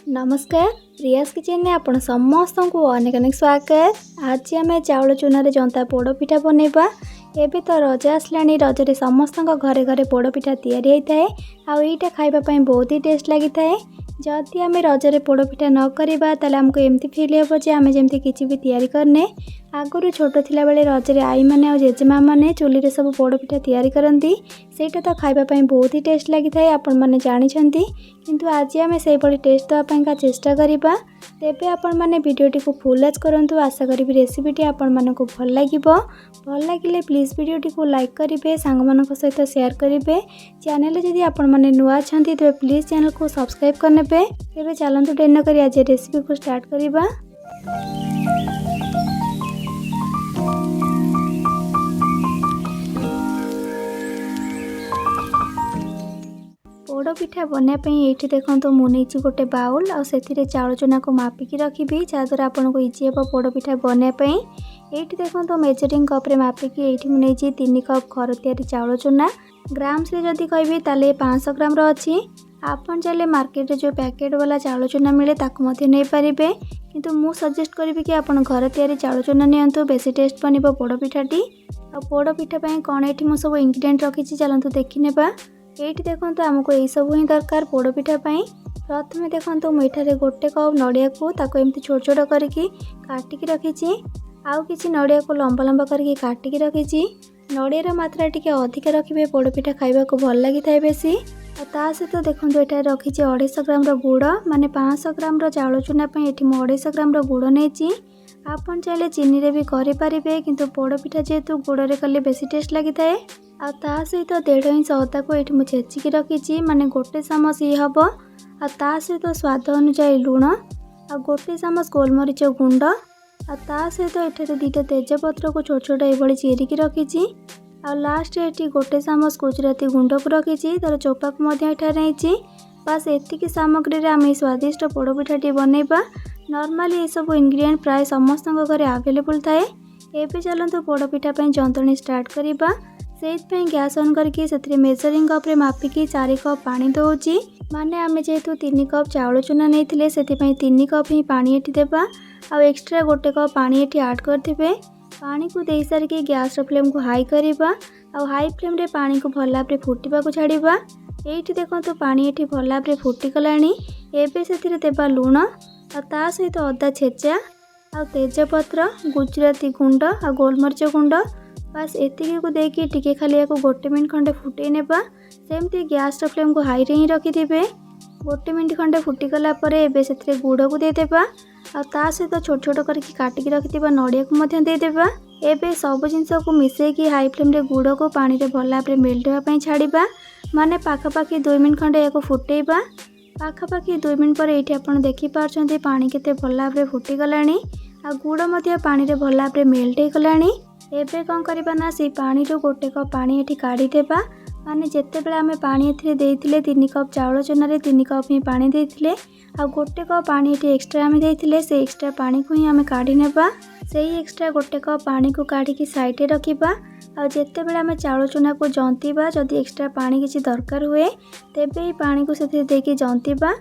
नमस्कार प्रियास किचन में आपण समस्त को अनेक अनेक स्वागत। आज आम चाउल चूना रे जंता पोड़ पिठा बनैबा। एबे तो रज आसलानी, रजरे समस्त घरे घरे पोड़ पिठा तैयारी होता है। आईटा खाइबा बहुत ही टेस्ट लगी था। जदि आम रजरे पोड़ पिठा न करवा ताले हमको एमती फील हे जे आम जमती किसी भी तैयारी करने। आगुरी छोट थिला बेले रजरे आई माने और जेजेमा माने चुली रे सब पोड़ पिठा तैयारी करती। सेटा तो खाइबा बहुत ही टेस्ट लगी था, आपण माने जानिछंती। किंतु आज आम से टेस्ट देवाई का चेष्टा करवा। तेबे आपण माने वीडियोटी को फुल वॉच करंतु। आशा करी रेसिपीटी आपण मानक भल लगे प्लीज वीडियोटी को लाइक करेंगे, सांग मानक सहित शेयर करेंगे। चैनल जदि आपण माने नुआ अछंती तो प्लीज चैनल को सब्सक्राइब करने। तेबे चलंतु देर न करी आज रेसिपी को स्टार्ट करवा। पोड़ पिठा बनापी ये देखो मुझे गोटे बाउल और से चाउल चूना को मापिकी रखी जहाँद्वारा आपन को इजी हे पोड़ पिठा बनापी। ये देखो मेजरिंग कप रे मापिकी ये मुझे 3 कप घर तैयारी चाउल चूना। ग्राम्स रे जदि कहि ताले 500 ग्राम अच्छी। आपन चले मार्केट जो पैकेट वाला चाउल चूना मिले ताकू नहीं पारे, किंतु मु सजेस्ट करी कि आपन घर तैयारी चाउल चूना नियंतु, बेसी टेस्ट बनिबो पोड़ पिठाटी। आ पोड़ पिठा पई कोन एठी मु सब इंग्रेडिएंट रखी चलतु देखि नेबा। ये देखो आमको यही सब ही दरकार पोड़ पिठा पाई। प्रथम देखो मुझे गोटे कप नड़िया को ताको एमती छोट छोट करके काटिकी रखी। आउ किसी नड़िया को लंबा लंबा करके काटिकी रखी। नड़ियार मात्रा टिके अधिक रखिए, पोड़ पिठा खाइबा को भल लगी था बेसी। और सहित देखो ये रखी 250 ग्राम गुड़, माने 500 ग्राम चाउल चूना ये 250 ग्राम गुड़ नहीं। आपन चाहे चीनी रे भी करें, किंतु पोड़ पिठा जेहेतु गुड़ रे कले बेसी टेस्ट लगी था। आ सहित 1.5 इंच अदा को ये छेचिकी रखी, माने गोटे चामच ये हम। आ सहित स्वाद अनुसार लुण, आ गोटे चामच गोलमरीच गुंड, आ सहित ये 2टा तेजपत्र को छोट छोट ये चीरिकी रखी। आ लास्ट ये गोटे चामच गुजराती गुंड को रखी, तार चोपा को नहीं। बास एतिकी सामग्री आम स्वादिष्ट पोड़ पिठाटी बनैबा। नॉर्मली ये सब इंग्रेडिएंट प्राय समस्त घरे अवेलेबल थाए। एबे चलतु पोड़ पिठा जंतणी स्टार्ट करवा। से गैस ऑन करके से मेजरिंग कप रे मापिकी 4 कप पानी दौची। माने आमे जेहेतु 3 कप चाउल चूना नहीं से 3 कप ही पानी एठी देबा। आ एक्स्ट्रा गोटे कप पानी एठी ऐड करथिबे। पानी को दे सारिके गैस फ्लेम को हाई करवा। आ हाई फ्लेम रे पानी को भल भाव फुटिबा को छाड़िबा। एठी देखो पानी एठी भल भाव फुटी गलानी। एबे सेथिरे देबा लुण, आ सहित अदा छेचा, आ तेजपत्र, गुजराती गुंड, आ गोलमरीच गुंड। बास एतिकी को देकी टिके खाली या गोटे मिनट खंडे फुटे नेबा। सेमती गैस फ्लेम को हाई रे ही रखिथिबे। गोटे मिनट खंडे फुटीगला एबे सेथिरे गुड़ को देदेबा। आ सहित छोट छोट करके काटिकी रखिथिबा नड़िया को मध्य देदेबा। एबे सब जिनस को मिसेकी हाई फ्लेम रे गुड़ को पानी रे भल भाव मेल्ट होगा छाड़िबा। माने पाखापाखि 2 मिनट खंडे या फुटेबा। पाखापाखि 2 मिनट पर ये आपड़ देखिपार्टी पानी केते भल भाव फुटीगलानी। आ गुड़ मध्य पानी रे भल भाव मेल्ट हो गलानी। एबे कौन करबा ना से पानी रो गोटे कप पानी एठी काढ़ी देबा। माने जेते बेले आमे पानी एथिरे देइथिले 3 कप चाउल चूना रे 3 कप ही पानी देइथिले। आ गोटे कप पानी एठी एक्स्ट्रा आमे देइथिले, से एक्स्ट्रा पानी को ही आमे काढ़ी नेबा। सेही एक्स्ट्रा गोटे कप पानी को काढ़ी की साइड रे रखिबा। आ जेते बेले आमे चाउल चूना को जंतीबा, जदि एक्स्ट्रा पानी किछि दरकार हुए तेबे ही पानी को सेथिरे देके जंतीबा।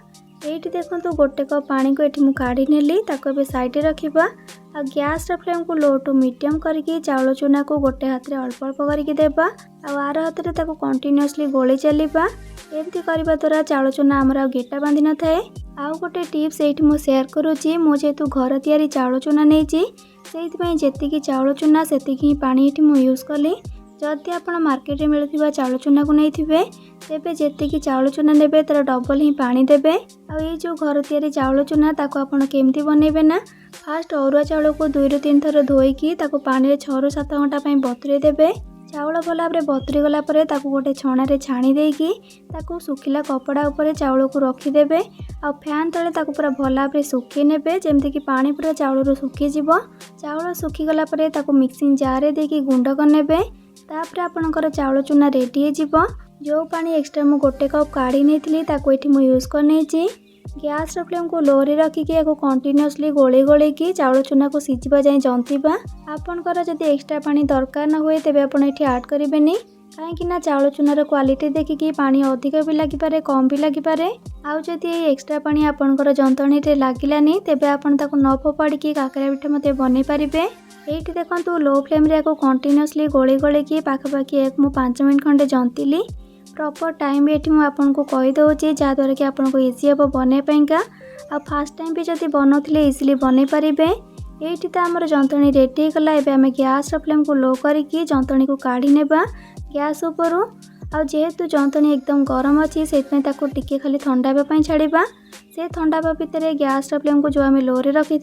एठी देखंतु गोटे कप पानी को एठी मु काढ़ी नेली, ताको बे साइड रे रखिबा। आ गैस फ्लेम को लो टू मीडियम करके चाउल चूना को गोटे हाथ में अल्प अल्प करके देबा। आ आर हाथ में ताको कंटिन्यूअसली गोली चलवा। एमती करबा द्वारा चाउल चूना आमर गेटा बांधि न थाए। आउ गोटे टिप्स एठी मु शेयर करूची। मु जेतु घर तैयारी चाउल चूना नेची, सेइथि जेतिकी चाउल चूना सेतिकी पानी एठी मु यूज कली। जदि आपण मार्केट में मिलुथिबा चाउल चूना को नहीं थिबे तेबे जेतिकी चाउल चूना नेबे तार डबल ही पानी देबे। आ ये जो घर तैयारी चाउल चूना ताको आपण केमती बनैबे ना, फास्ट अरुआ चाउल को 2 ରୁ 3 थर धोईकी ताको पानी रे 6 ରୁ 7 घंटा पई बतुरे देबे। चाउल भल भाव बतुरी गला परे ताको गोटे छणा रे छाणी देकी ताको सुखिला कपड़ा ऊपर चाउल को रखिदेबे। आ फैन तले ताको पूरा भल भाव सुखी नेबे, जेमती कि पानी पूरा चाउल रो सुखी जिवो। चाउल सुखी गला परे ताको मिक्सिंग जार रे देकी गुंड करनेबे। तापर आपनकर चाउल चूना रेडी हे जिवो। जो पानी एक्स्ट्रा मु गोटे कप काढ़ी नेथिली ताको एठी मु यूज करनेची। गैस फ्लेम को लो रे रखिकी या कंटिन्यूअसली गोले गोले की चाउल चूना को सिझिबा जाए जंतीबा। आपनकर जदि एक्स्ट्रा पानी दरकार न हुए तेबे आपण एठी ऐड करिबेनी, कहीं चाउल चूनार क्वालिटी देखिकी पानी अधिक भी लगिपारे कम भी लगिपारे। आउ जदि एक्स्ट्रा पानी आपणकर जंतणी रे लागिलानी तेबे आपण ताको न फोपाड़ी काकरा पिठा मते बनै पारिबे। एठी देखंतु लो फ्लेम रे को कंटिन्यूअसली गोळे गोळे की पाखापाखि एक मु 5 मिनिट खंडे जंतिली। प्रॉपर टाइम भी एठी मु आपनको कहि दउची जा द्वारा कि आपनको इजी हेबो बनै पैंका। आ फर्स्ट टाइम भी जदि बनौथिले इजीली बनै पारिबे। एठी त हमर जंतणी रेडी गला। एबे हमें गैस रो फ्लेम को लो करिकी जंतणी को काढी नेबा गैस उपरु। आ जेहेतु जंतणी एकदम गरम अच्छी से टिके खाली ठंडा होगा छाड़ा। से ठंडा हवा भितर गैस रो फ्लेम को जो आम लो रे रखी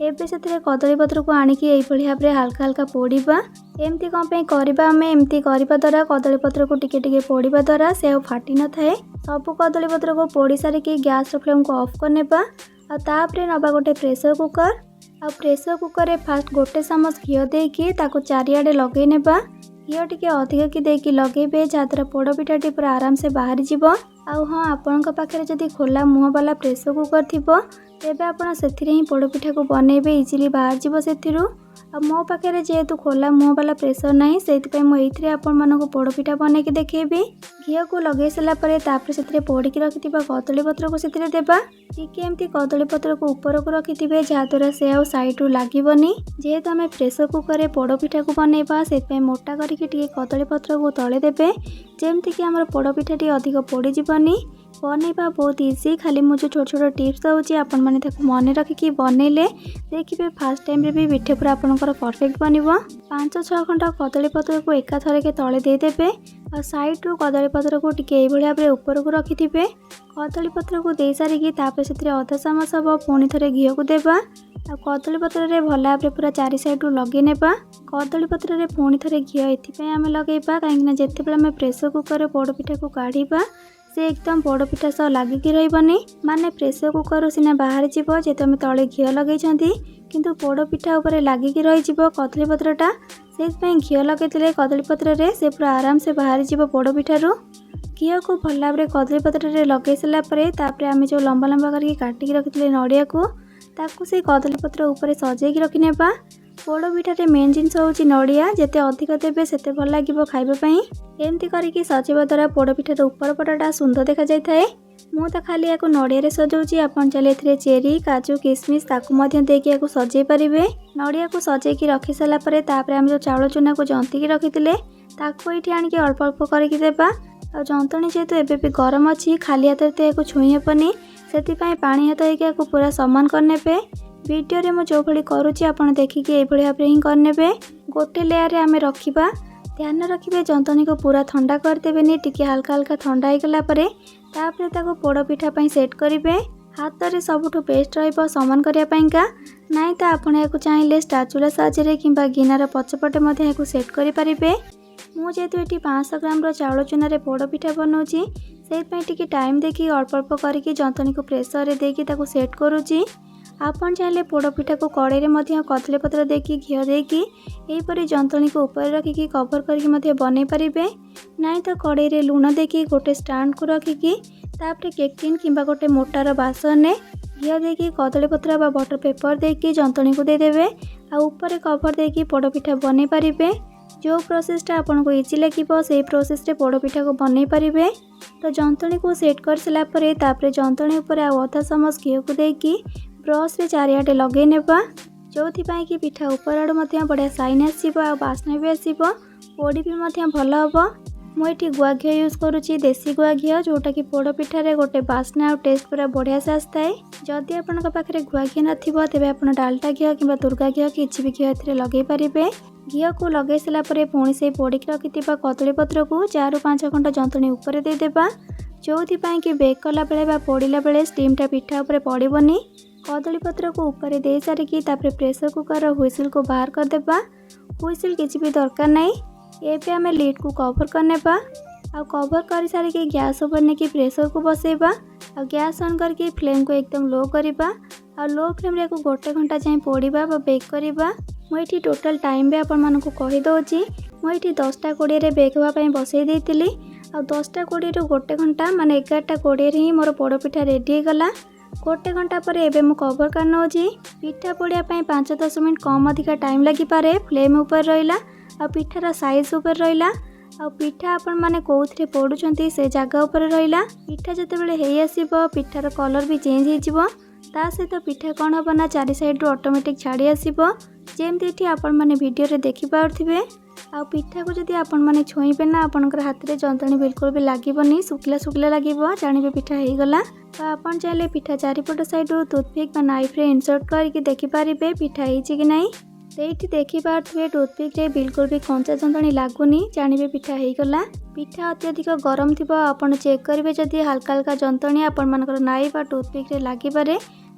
एबे से कदली पत्र को आणिकी एभली भाव में हल्का हल्का पोड़ा। एमती कौन करवा आम एमती करवा द्वारा कदली पत्र को टिके पोड़ा द्वारा से फाटी न थाए। सब कदली पत्र को पोड़ी सारिकी गैस रो फ्लेम को ऑफ करने तापरे नबा गोटे प्रेसर कुकर। आ प्रेसर कुकर रे फास्ट गोटे चामच घी देकी ताको चारिआडे लगई नेबा। घी टिके अधिक की देकी लगेबे जहाँद्वारा पोड़पिठाटी पूरा आराम से बाहरी जीवो। आउ हाँ आपणक पाखे जदि खोला मुह वाला प्रेसर कुकर थिबो तेबे आपण सेथिरे ही पोड़पिठा को बनेबे इजिली बाहर जीवो सेथिरु। आ मो पाखे जेहेतु खोला मुह वाला प्रेसर नहीं से मुझे आपण मानक पोड़पिठा बनैकी देखेबी। घी को लगे सारा पर तापर से पोड़िकी रखि कदली पत्र को से देबा। टिके एमती कदली पत्र को ऊपर को रखि जहाँद्वारा से आउ साइड्रु लागोनी। जेहेतु आम प्रेसर कुकर रे पोड़पिठा को बनैबा से मोटा करके टिके कदली पत्र को तले देबे जेमती कि आमर पोड़पिठाटी अधिक पोड़ी जीवनी। बनैबा बहुत इजी। खाली मुझे छोट छोट टिप्स दूसरी आपण मैंने मन रखिकी बनैले देखिए फास्ट टाइम रे भी पिठे पूरा आपंकर परफेक्ट बनिबो। 5-6 खंड कदली पत्र को एका थरे के तले देदेबे। और साइड रू कदली पत्र को टिके एई भाव में ऊपर को रखिथिबे। कदली पत्र को दे सारिकी तापर से अधा चामच हम पुणी थे घी को देबा। आ कदली पत्र रे भल भाव पूरा चारि साइड रू लगे नेबा। कदली पत्र रे पुणी थे घी एथिपाई आम लगेबा कहीं जिते आम प्रेसर कुकर रे पोड़पिठा को काढ़ीबा से एकदम पोड़पिठा सह लागिकी रहिबनी। माने प्रेसर कुकर सीना बाहर जीवो जेहेतु आम तले घी लगे किंतु पोड़पिठा उपर लागिकी रही कदली पत्रटा से घी लगे कदली पत्र रे से पूरा आराम से बाहर जीवो पोड़पिठारू। घी को भल भाव में कदली पत्र रे लगे सारा पर आम जो लंबा लंबा करके काटिकी रखिले नड़िया को ताकू से कदली पत्र ऊपर सजेकी रखिनेबा। पोड़पिठारे मेन जिनस हूँ नड़िया जिते अधिक देवे से भल लगे खाइबापी। एमती करके सजेवा द्वारा पोड़पिठार ऊपर पटटा सुंदर देखा जाए। मु तो खाली या नड़िया सजाऊँगी आपन चले चेरी काजू किशमिश ताकू देकी सजे पारे। नड़िया को सजेकी रखी सारा पर आम जो चाउल चूना को जंतिकी रखी ताकू ये आणिकी अल्प अल्प करके देबा। आ जंतणी जेहेतु एबे भी गरम अच्छी खाली हाथ तो छुई हेबनी से पानी हाथ होकर पूरा सामान करने। वीडियो रे जो भली करुच्ची आपन देखिकी ये भाव में ही करने। गोटे लेयर रे आमे रखिबा। ध्यान रखिए जंतनी को पूरा ठंडा करदेवेनि टिके हल्का हल्का ठंडा हो गला तापर ताको पोड़पिठा पई सेट करिवे। हाथ रे सबुठु बेस्ट रहिबो सामान करिया पईका। नाइ त आपण याकु चाहिले स्टाचुला साहाय्य किंबा गिनार पछपटे मध्ये याकु सेट करि परिबे। मु जेतु एटी 500 ग्राम रो चाउल चूना रे पोड़पिठा बनाउची से टिके टाइम देखी अल्प अल्प करके जंतनी को प्रेसर रे देकी ताको सेट करूची। आपन चाहे पोड़पिठा को कड़े रे मध्य कदली पत्र देकी घी देकी एहीपरि जंतनी को ऊपर रखिकी कवर करके बनै पारिबे। नाइ तो कड़े रे लुण देकी गोटे स्टैंड को रखिकी तापर केक टिन किंबा गोटे मोटार बासन ने घी देकी कदली पत्र बा बटर पेपर देकी जंतनी को देदेवे। आ ऊपर कवर देकी पोड़पिठा बनै पारिबे। जो प्रोसेसटा आपको इजी लगे से प्रोसेस रे पोड़पिठा को बनै पारिबे। तो जंतनी को सेट कर सारा पर जंतनी उपर आधा चामच घी को देकी ब्रश रे चारिआडे लगे नेबा जो कि पिठा ऊपर आड़ बढ़िया साइन आसो आ बास्ना भी आसो पोड़ी भी भल हम। मुझे गुआ घी यूज करुच्ची देसी गुआ घी जोटा कि पोड़पिठारे गोटे बास्ना और टेस्ट पूरा बढ़िया से आसता है। जदि आपण पाखे गुआ घी नथिबो तेबे आपण डालटा घी किंबा दुर्गा घी किसी भी घी एथिरे लगे पारिबे। घी को लगे सारा पर पुणी से पोड़िकी रखिथिबा कदली पत्र को 4-5 खंड जंतनी ऊपर देदेबा जो कि बेक कला बेले पोड़िला बेले स्टीमटा पिठा ऊपर पड़बनी। कदली पत्र को ऊपर दे सारिकी तापर प्रेसर कुकर हुइसिल को बाहर कर देबा। हुइसिल किसी भी दरकार नहीं। एबे आमे लीड को कवर करने आ कवर कर सारिकी गैस ओवर नेकी प्रेसर को बसेबा। आ गैस ऑन करके फ्लेम को एकदम लो करबा। आ लो फ्लेम रे को गोटे घंटा जाए पोड़ीबा बा बेक करबा। मुझे टोटल टाइम भी आपण मानकु कहि दउची। मुझे 10टा 20 रे बेक होगा पई बसई देइतिली। आ 10टा 20 रु गोटे घंटा माने 11टा 20 रे ही मोर पोड़पिठा रेडी हो गला। गोटे घंटा पर एबे मु कवर कर नउची। पिठा पोड़िया पई 5-10 मिनट कम अधिका टाइम लगी पारे। फ्लेम ऊपर रहिला आ पिठार साइज ऊपर रहिला। आ पिठा आपण माने कोउथरे पडुचंती से जगह ऊपर रहिला। पिठा जतेबेले हेई आसीबो पिठार कलर भी चेंज हो जिवो। ता सहित पिठा कौन हम ना चारि साइड रू ऑटोमेटिक छाड़ी आसीबो जेमती एठी आपण माने वीडियो रे देखि पाउथिबे। आ पिठा को जदि आपण माने छोइबे ना आपनकर हाथ रे जंतणी बिल्कुल भी लागिबोनी, सुखला सुखला लागिबो, जानिबे पिठा हेई गला। तो आपण चाहे पिठा चारिपट साइड रू टूथपिक बा नाइफ रे इंसर्ट करके देखि पारिबे पिठा हेइची कि नहीं। तो देखि पारे टूथपिक रे बिल्कुल भी कंचा जंतणी लागुनी, जानिबे पिठा हेई गला। पिठा अत्यधिक गरम थिबो आपण चेक करिवे जदि हल्का हल्का जंतणी आपण मानकर नाइफ बा टूथपिक रे लागि पारे,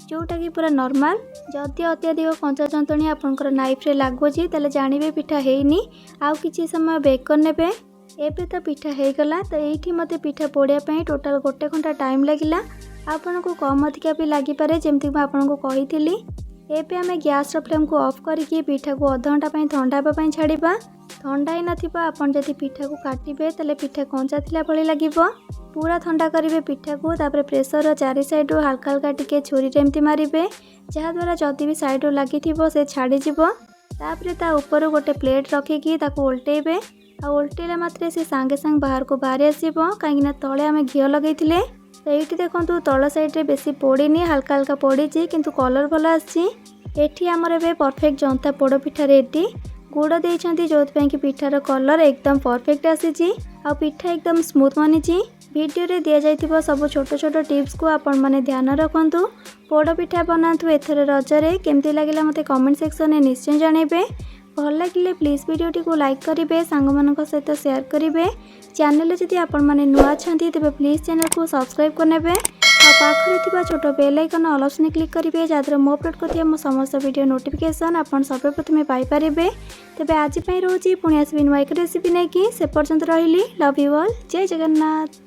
जोटा कि पूरा नॉर्मल। जदि अत्यधिक कंचा जंतणी आपनकर नाइफ रे लागुची ताले जानिबे पिठा हेइनी। आउ किछि समय बेक कर नेबे। एबे तो पिठा हेई गला। तो एठी मते पिठा पोड़िया पई टोटल 1 घंटा टाइम लागिला। आपनको कम अधिका भी लागि पारे जेमति मैं आपनको कहिथिली। एबे आमे गैस रो फ्लेम को ऑफ करके पिठा को आधा घंटा पई ठंडा हेबा पई छाड़िबा। ठंडा ही नथिबा आपण जदि पिठा को काटिबे ताले पिठा कंचा थिला भली लागिबो। पूरा ठंडा करिवे पिठा को, तापर प्रेशर रो चारि साइड रो हल्का हल्का टिके छुरी रे एमति मारिबे, जहा द्वारा जदि भी साइड रो लागिथिबो से छाड़ी जिवो। तापर ता ऊपर गोटे प्लेट रखिकी ताको उल्टेबे। आ उल्टेला मात्रे से सांगे सांग बाहर को बाहर आसीबो, काहेकि तले आमे घियो लगैथिले। तो ये देखो तल साइड रे बेसी पोड़ीनी, हल्का हल्का पोड़ी किंतु कलर भल आसी। एठी आमर एबे परफेक्ट जंता पोड़ पिठा रेडी। गुड़ देइछंती जोथपई कि पिठार कलर एकदम परफेक्ट आसीची। आ पिठा एकदम स्मूथ बनीची। वीडियो रे दिया जाइथिबो सब छोट छोट टिप्स को आपण माने ध्यान रखंतु। पोड़ पिठा बनातु एथर रजरे। केमती लागिला मते कमेंट सेक्शन में निश्चय जणेबे। भल लगे प्लीज वीडियो को लाइक करेंगे, सांग मान सहित शेयर करेंगे। चैनल जदि आपण माने नुआ छंती तेबे प्लीज चैनल को सब्सक्राइब करनेबे। आ पाखरे थिबा छोट बेल आइकन ऑल ऑप्शन क्लिक करेंगे, जहाद्वारा मो अपलोड करथिबा मो समस्त वीडियो नोटिफिकेशन आपण सबे प्रथमे पाई पारिबे। तेबे आज पई रहूची पुणी आसबि नुआ एक रेसिपी नै कि से पर्यंत रहिली। Love you all. जय जगन्नाथ।